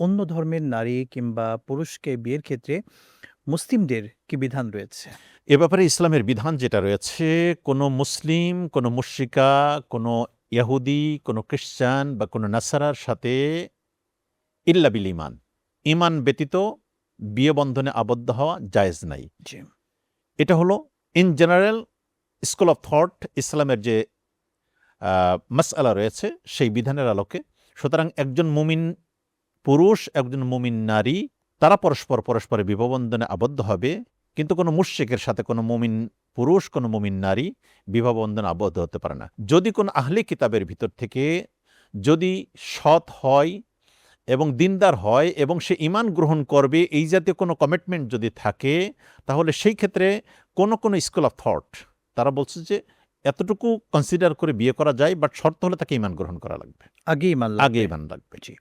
অন্য ধর্মের নারী কিংবা পুরুষকে বিয়ের ক্ষেত্রে মুসলিমদের কি বিধান রয়েছে? এ ব্যাপারে ইসলামের বিধান যেটা রয়েছে, কোনো মুসলিম, কোনো মুশরিকা, কোনো ইহুদি, কোনো খ্রিস্টান বা কোনো নাসারার সাথে ইল্লা বিল ঈমান, ঈমান ব্যতীত বিয়ে বন্ধনে আবদ্ধ হওয়া জায়েজ নাই। জি। এটা হলো in general school of thought, ইসলামের যে মাসআলা রয়েছে সেই বিধানের আলোকে। সুতরাং একজন মুমিন পুরুষ, একজন মুমিন নারী, তারা পরস্পরের বিবাহ বন্ধনে আবদ্ধ হবে, কিন্তু কোনো মুশরিকের সাথে কোনো মুমিন পুরুষ, কোনো মুমিন নারী বিবাহ বন্ধনে আবদ্ধ হতে পারে না। যদি কোনো আহলে কিতাবের ভিতর থেকে যদি সৎ হয় এবং দিনদার হয় এবং সে ঈমান গ্রহণ করবে, এই জাতীয় কোনো কমিটমেন্ট যদি থাকে, তাহলে সেই ক্ষেত্রে কোনো স্কুল অফ থট তারা বলছে যে এতটুকু কনসিডার করে বিয়ে করা যায়, বাট শর্ত হলে তাকে ঈমান গ্রহণ করা লাগবে, আগে ঈমান আগে লাগবে। ঈমান লাগবে। জি।